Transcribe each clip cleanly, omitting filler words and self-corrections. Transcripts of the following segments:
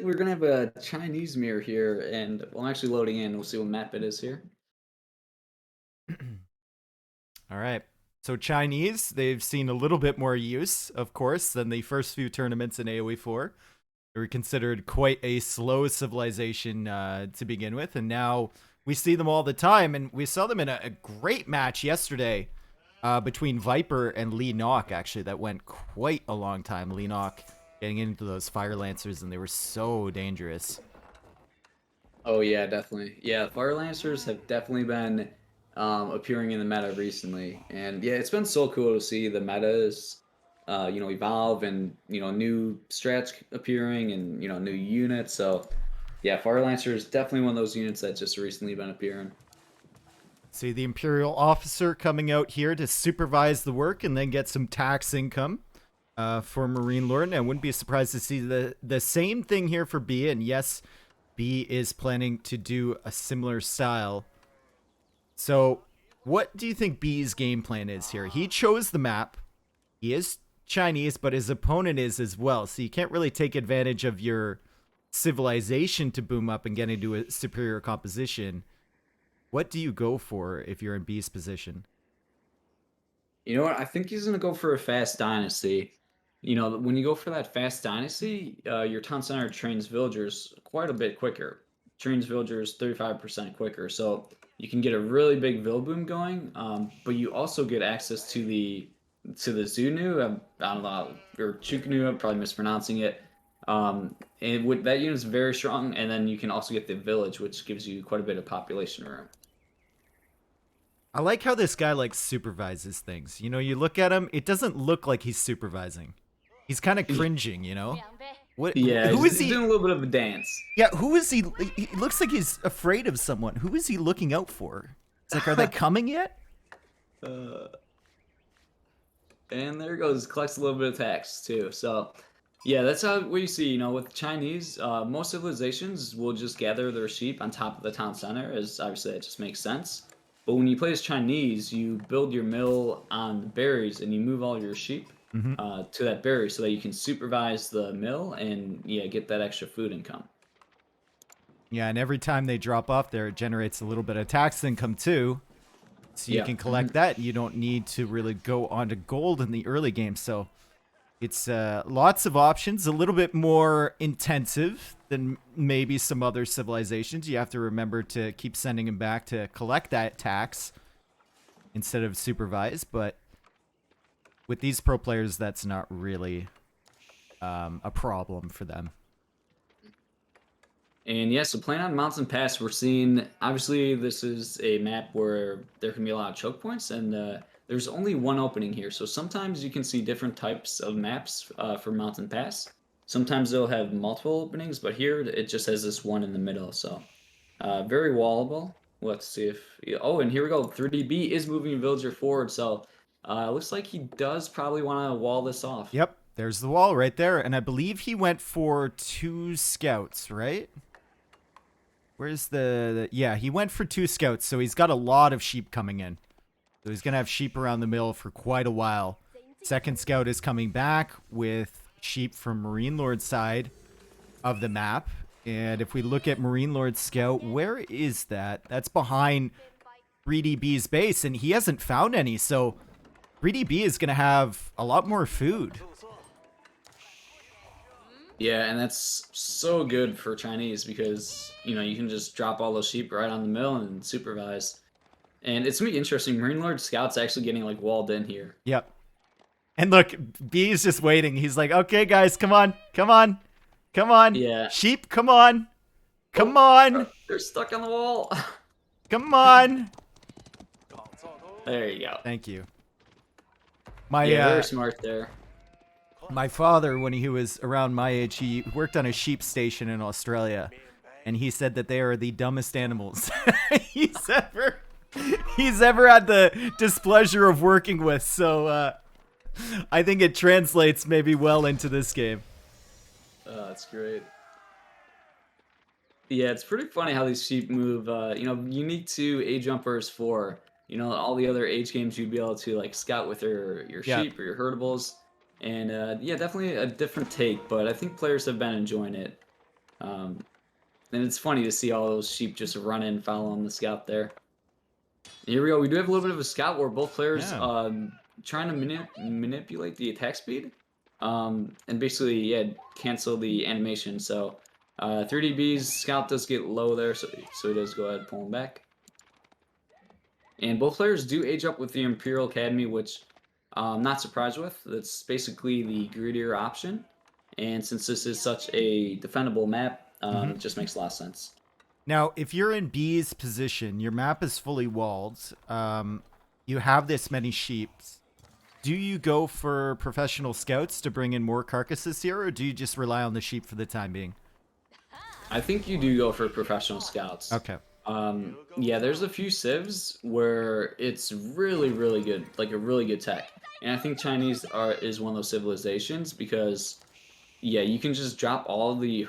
We're gonna have a Chinese mirror here, and well, I'm actually loading in. We'll see what map it is here. All right. So Chinese, they've seen a little bit more use, of course, than the first few tournaments in AOE4. They were considered quite a slow civilization to begin with, and now we see them all the time. And we saw them in a great match yesterday between Viper and Lee Nock, actually, that went quite a long time. Lee Nock getting into those Fire Lancers, and they were so dangerous. Oh yeah, definitely. Yeah, Fire Lancers have definitely been appearing in the meta recently, and yeah, it's been so cool to see the metas, evolve and new strats appearing and new units. So yeah, Fire Lancer is definitely one of those units that's just recently been appearing. See the Imperial officer coming out here to supervise the work and then get some tax income for MarineLorD. And I wouldn't be surprised to see the same thing here for B. And yes, B is planning to do a similar style. So what do you think B's game plan is here? He chose the map. He is Chinese, but his opponent is as well. So you can't really take advantage of your civilization to boom up and get into a superior composition. What do you go for if you're in B's position? You know what? I think he's gonna go for a fast dynasty. When you go for that fast dynasty, your town center trains villagers quite a bit quicker. Trains villagers 35% quicker, so you can get a really big vill boom going. But you also get access to the Zunu. I don't know, or Chukunu. I'm probably mispronouncing it. And that unit's very strong, and then you can also get the village, which gives you quite a bit of population room. I like how this guy like supervises things. You know, you look at him, it doesn't look like he's supervising. He's kind of cringing, you know? What Yeah, who he's, is he's he? doing a little bit of a dance. Yeah, who is he? He looks like he's afraid of someone. Who is he looking out for? It's like, are they coming yet? Uh, And there it goes, collects a little bit of tax too. So, yeah, that's how what you see. With Chinese, most civilizations will just gather their sheep on top of the town center, as obviously that just makes sense. But when you play as Chinese, you build your mill on the berries and you move all your sheep Hmm. to that berry so that you can supervise the mill and yeah, get that extra food income. Yeah, and every time they drop off there, it generates a little bit of tax income too. So you Yeah. can collect that. You don't need to really go onto gold in the early game. So it's lots of options, a little bit more intensive than maybe some other civilizations. You have to remember to keep sending them back to collect that tax instead of supervise. But with these pro players, that's not really a problem for them. And yeah, so playing on Mountain Pass, we're seeing obviously this is a map where there can be a lot of choke points, and there's only one opening here. So sometimes you can see different types of maps for Mountain Pass. Sometimes they'll have multiple openings, but here it just has this one in the middle. So very wallable. Let's see if oh, and here we go. 3DB is moving a villager forward, so looks like he does probably want to wall this off. Yep, there's the wall right there. And I believe he went for 2 scouts, right? Where's yeah, he went for 2 scouts, so he's got a lot of sheep coming in. So he's going to have sheep around the mill for quite a while. Second scout is coming back with sheep from MarineLorD's side of the map. And if we look at MarineLorD's scout, where is that? That's behind 3DB's base, and he hasn't found any. So 3DB is going to have a lot more food. Yeah, and that's so good for Chinese because you can just drop all those sheep right on the mill and supervise. And it's gonna be interesting. MarineLorD Scout's actually getting like walled in here. Yep. And look, B is just waiting. He's like, okay, guys, come on, come on, come on. Yeah. Sheep, come on. Come Oh, on. they're stuck on the wall. Come on. There you go. Thank you. My Yeah, very smart there. my father, when he was around my age, he worked on a sheep station in Australia, and he said that they are the dumbest animals he's ever he's ever had the displeasure of working with. So I think it translates maybe well into this game. That's great. Yeah, it's pretty funny how these sheep move. Unique to Age Jumpers 4. All the other age games you'd be able to like scout with your Yeah. sheep or your herdables. And yeah, definitely a different take, but I think players have been enjoying it. And it's funny to see all those sheep just run in, following the scout there. Here we go. We do have a little bit of a scout war. Both players trying to manipulate the attack speed, and basically, yeah, cancel the animation. So 3DB's scout does get low there, so he does go ahead and pull him back. And both players do age up with the Imperial Academy, which I'm not surprised with. That's basically the greedier option. And since this is such a defendable map, it just makes a lot of sense. Now, if you're in B's position, your map is fully walled. You have this many sheep. Do you go for professional scouts to bring in more carcasses here, or do you just rely on the sheep for the time being? I think you do go for professional scouts. Okay. Yeah, there's a few civs where it's really, really good, like a really good tech. And I think Chinese is one of those civilizations because, yeah, you can just drop all the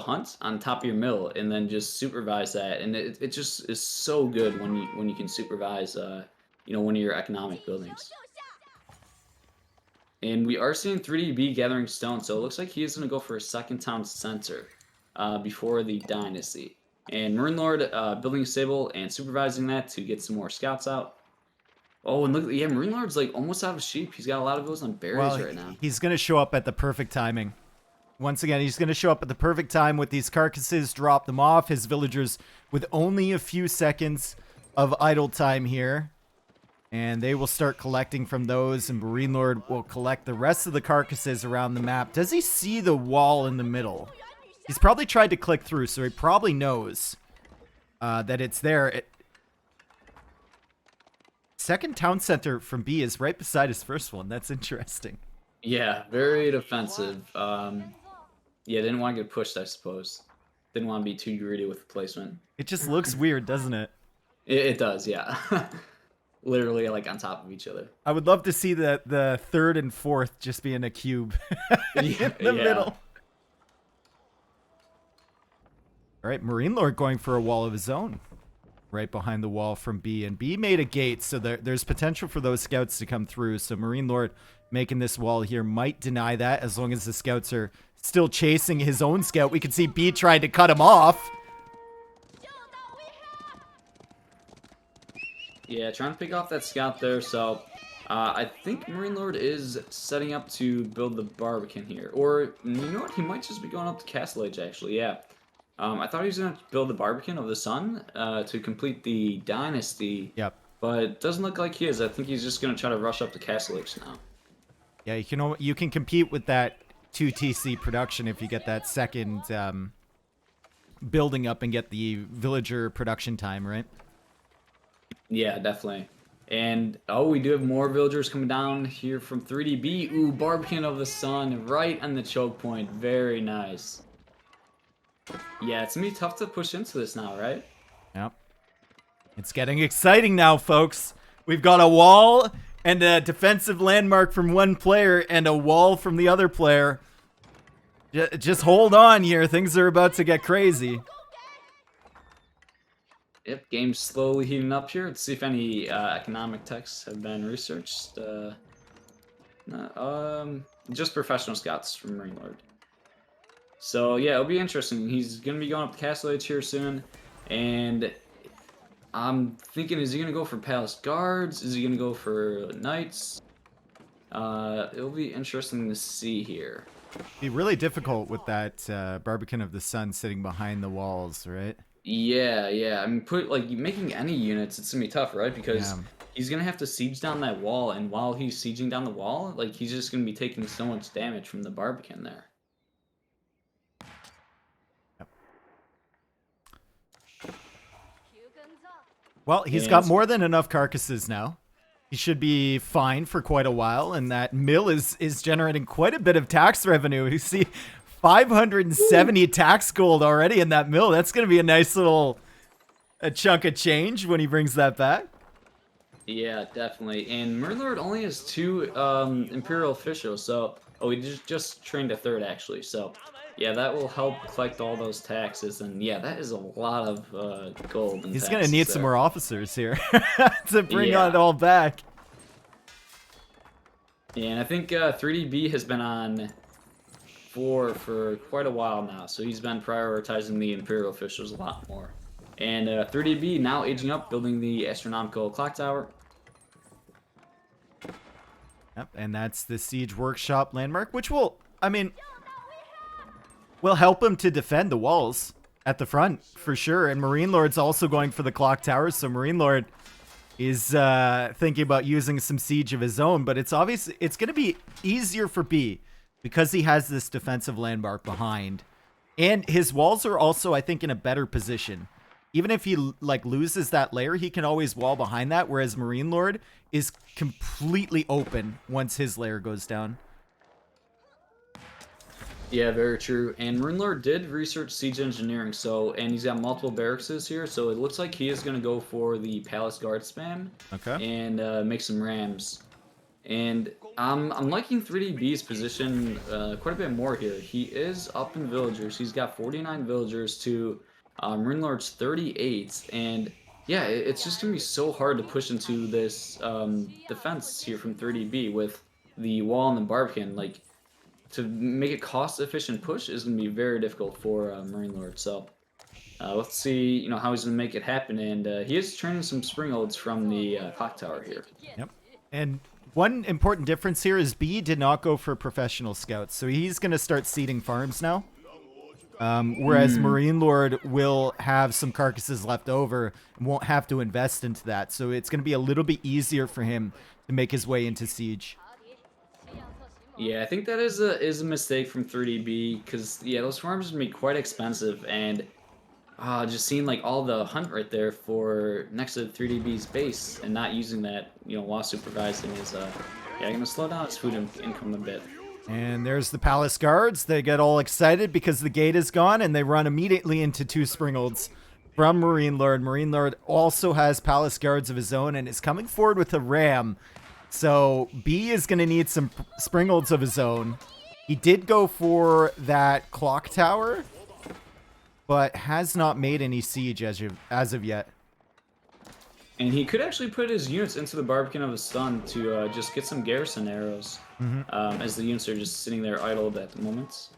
hunts on top of your mill and then just supervise that, and it just is so good when you can supervise, one of your economic buildings. And we are seeing 3DB gathering stone, so it looks like he is going to go for a second town center before the dynasty. And MarineLorD building a stable and supervising that to get some more scouts out. Oh, and look, yeah, MarineLorD's like almost out of sheep. He's got a lot of those on berries right now. He's going to show up at the perfect timing. Once again, he's going to show up at the perfect time with these carcasses, drop them off. His villagers with only a few seconds of idle time here. And they will start collecting from those, and MarineLorD will collect the rest of the carcasses around the map. Does he see the wall in the middle? He's probably tried to click through, so he probably knows that it's there. Second town center from B is right beside his first one. That's interesting. Yeah, very defensive. Yeah, didn't want to get pushed, I suppose. Didn't want to be too greedy with the placement. It just looks weird, doesn't it? It does, yeah. Literally, like, on top of each other. I would love to see the third and fourth just be in a cube in the middle. All right, MarineLorD going for a wall of his own. Right behind the wall from B. And B made a gate, so there's potential for those scouts to come through. So MarineLorD making this wall here might deny that as long as the scouts are still chasing his own scout. We can see B trying to cut him off. Yeah, trying to pick off that scout there. So I think MarineLorD is setting up to build the Barbican here. Or, you know what? He might just be going up to Castle Age, actually. Yeah. I thought he was going to build the Barbican of the Sun to complete the dynasty. Yep. But it doesn't look like he is. I think he's just going to try to rush up to Castle Age now. Yeah, you can compete with that 2 TC production if you get that second building up and get the villager production time, right? Yeah, definitely. And, oh, we do have more villagers coming down here from 3DB. Ooh, Barbican of the Sun right on the choke point. Very nice. Yeah, it's going to be tough to push into this now, right? Yep. It's getting exciting now, folks. We've got a wall and a defensive landmark from one player and a wall from the other player. Just hold on here. Things are about to get crazy. Yep, game's slowly heating up here. Let's see if any economic techs have been researched. Just professional scouts from MarineLorD. So yeah, it'll be interesting. He's gonna be going up to Castle Age here soon, and I'm thinking, is he gonna go for Palace Guards? Is he gonna go for Knights? It'll be interesting to see here. Be really difficult with that Barbican of the Sun sitting behind the walls, right? Yeah. I mean, making any units, it's gonna be tough, right? Because he's gonna have to siege down that wall, and while he's sieging down the wall, like, he's just gonna be taking so much damage from the Barbican there. Well, he's got more than enough carcasses now. He should be fine for quite a while, and that mill is generating quite a bit of tax revenue. You see 570 tax gold already in that mill. That's going to be a nice little chunk of change when he brings that back. Yeah, definitely. And MarineLorD only has 2 Imperial officials, so... Oh, he just trained a 3rd, actually, so... Yeah, that will help collect all those taxes, and yeah, that is a lot of gold. He's going to need some more officers here to bring it all back. Yeah, and I think 3DB has been on AOE4 for quite a while now, so he's been prioritizing the Imperial officials a lot more. And 3DB now aging up, building the astronomical clock tower. Yep, and that's the Siege Workshop landmark, which will, I mean, will help him to defend the walls at the front, for sure. And MarineLorD's also going for the clock towers, so MarineLorD is thinking about using some siege of his own, but it's obvious it's going to be easier for B because he has this defensive landmark behind. And his walls are also, I think, in a better position. Even if he like loses that layer, he can always wall behind that, whereas MarineLorD is completely open once his layer goes down. Yeah, very true. And MarineLorD did research siege engineering, and he's got multiple barracks here, so it looks like he is going to go for the palace guard spam. Okay. And make some rams. And I'm liking 3DB's position quite a bit more here. He is up in villagers. He's got 49 villagers to MarineLorD's 38, and yeah, it's just gonna be so hard to push into this defense here from 3DB with the wall and the Barbican. Like, to make a cost-efficient push is gonna be very difficult for MarineLorD. So let's see, how he's gonna make it happen. And he is training some springolds from the clock tower here. Yep. And one important difference here is B did not go for professional scouts, so he's gonna start seeding farms now. Whereas MarineLorD will have some carcasses left over and won't have to invest into that. So it's going to be a little bit easier for him to make his way into Siege. Yeah, I think that is a mistake from 3DB, because, yeah, those farms are going to be quite expensive. And just seeing, like, all the hunt right there for next to 3DB's base and not using that, while supervising is, going to slow down his food income a bit. And there's the palace guards. They get all excited because the gate is gone, and they run immediately into 2 springolds from MarineLorD. MarineLorD also has palace guards of his own and is coming forward with a ram. So B is going to need some springolds of his own. He did go for that clock tower, but has not made any siege as of yet. And he could actually put his units into the Barbican of the Stun to just get some garrison arrows, as the units are just sitting there idled at the moment.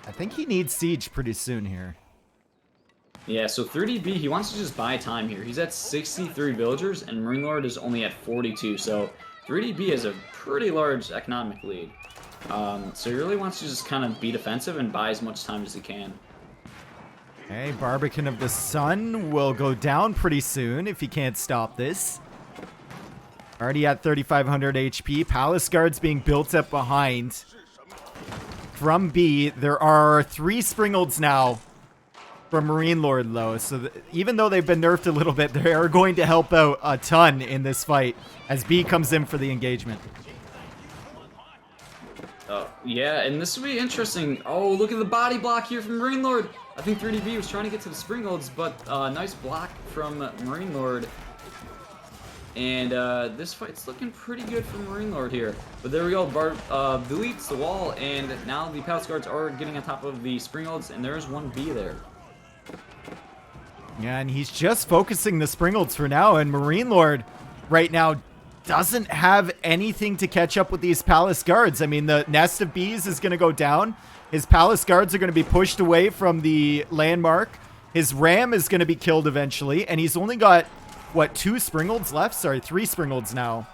I think he needs siege pretty soon here. Yeah, so 3DB, he wants to just buy time here. He's at 63 villagers, and MarineLorD is only at 42, so 3DB has a pretty large economic lead. So he really wants to just kind of be defensive and buy as much time as he can. Okay, Barbican of the Sun will go down pretty soon if he can't stop this. Already at 3,500 HP. Palace guards being built up behind. From B, there are 3 springolds now from MarineLorD, though. So even though they've been nerfed a little bit, they are going to help out a ton in this fight as B comes in for the engagement. Yeah, and this will be interesting. Oh, look at the body block here from MarineLorD. I think 3DB was trying to get to the springolds, but nice block from MarineLorD. And this fight's looking pretty good for MarineLorD here. But there we go, deletes the wall, and now the palace guards are getting on top of the springolds, and there's one B there. Yeah, and he's just focusing the springolds for now, and MarineLorD right now doesn't have anything to catch up with these palace guards. I mean, the nest of bees is going to go down. His palace guards are going to be pushed away from the landmark. His ram is going to be killed eventually, and he's only got, what, 2 springolds left? Sorry, 3 springolds now.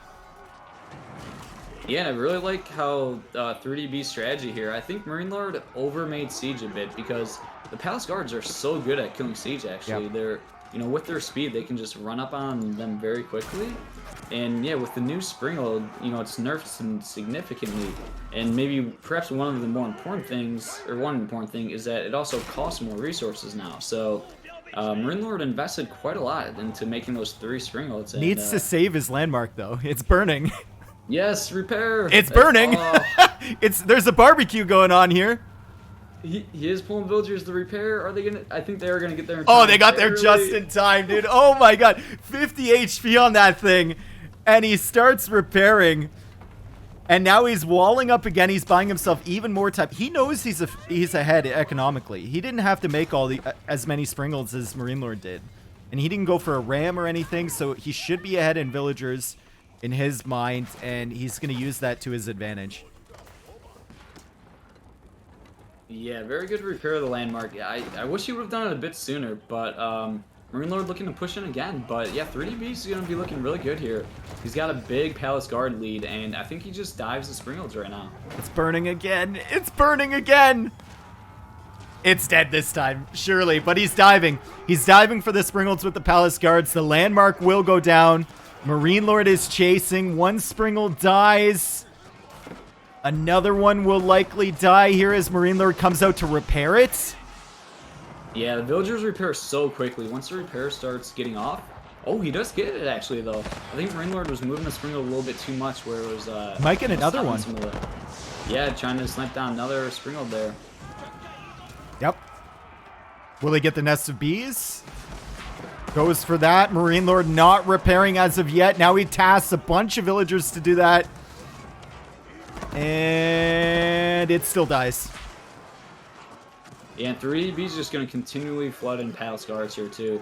Yeah, and I really like how 3DB's strategy here. I think MarineLorD overmade Siege a bit because the palace guards are so good at killing Siege, actually. Yep. They're, with their speed, they can just run up on them very quickly. And yeah, with the new Springgold, it's nerfed significantly. And perhaps one of the more important things, or one important thing, is that it also costs more resources now. So MarineLorD invested quite a lot into making those 3 Springgolds. Needs to save his landmark, though. It's burning. Yes, repair. It's burning. There's a barbecue going on here. He is pulling villagers to repair. Are they gonna? I think they are gonna get there in time. Oh, they got there just in time, dude. Oh my god, 50 HP on that thing, and he starts repairing, and now he's walling up again. He's buying himself even more time. He knows he's ahead economically. He didn't have to make as many springolds as MarineLorD did, and he didn't go for a ram or anything, so he should be ahead in villagers. in his mind, and he's going to use that to his advantage. Yeah, very good repair of the landmark. I wish he would have done it a bit sooner, but MarineLorD looking to push in again. But yeah, 3DB is going to be looking really good here. He's got a big Palace Guard lead, and I think he just dives the Springholds right now. It's burning again. It's burning again. It's dead this time, surely, but he's diving. He's diving for the Springholds with the Palace Guards. The landmark will go down. MarineLorD is chasing. One Springhold dies. Another one will likely die here as MarineLorD comes out to repair it. Yeah, the villagers repair so quickly. Once the repair starts getting off, oh, he does get it actually though. I think MarineLorD was moving the Springhold a little bit too much, where it was might get another one. Yeah, trying to snipe down another Springhold there. Yep. Will he get the nest of bees? Goes for that. MarineLorD not repairing as of yet. Now he tasks a bunch of villagers to do that. And it still dies. Yeah, and 3DB's just going to continually flood in Palace Guards here too.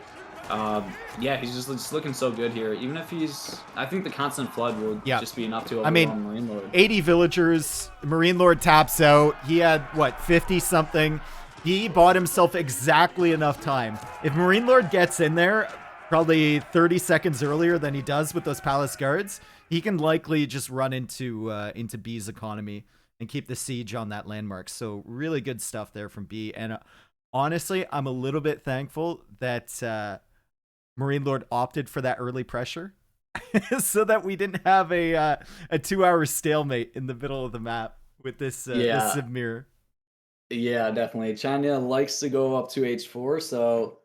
Yeah, he's just looking so good here. Even if he's... I think the constant flood will just be enough to overwhelm MarineLorD. 80 villagers. MarineLorD taps out. He had, what, 50-something? He bought himself exactly enough time. If MarineLorD gets in there probably 30 seconds earlier than he does with those Palace Guards, he can likely just run into B's economy and keep the siege on that landmark. So really good stuff there from B. And honestly, I'm a little bit thankful that MarineLorD opted for that early pressure so that we didn't have a 2-hour stalemate in the middle of the map with this, this Civ mirror. Yeah, definitely. China likes to go up to H4, so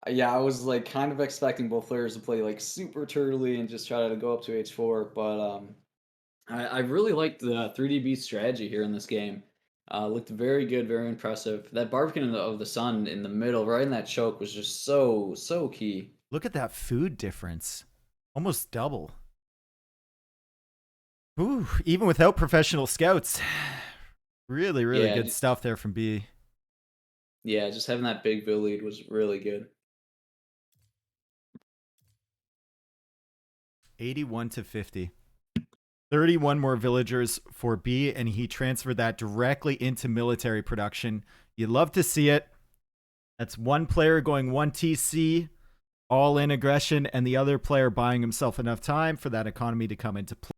yeah, I was like kind of expecting both players to play like super turtly and just try to go up to H4, but I really liked the 3DB strategy here in this game. Looked very good, very impressive. That Barbican of the Sun in the middle, right in that choke, was just so key. Look at that food difference. Almost double. Ooh, even without professional scouts. Really good stuff there from B. Yeah, just having that big Vill lead was really good. 81-50. 31 more villagers for B, and he transferred that directly into military production. You love to see it. That's one player going 1 TC, all in aggression, and the other player buying himself enough time for that economy to come into play.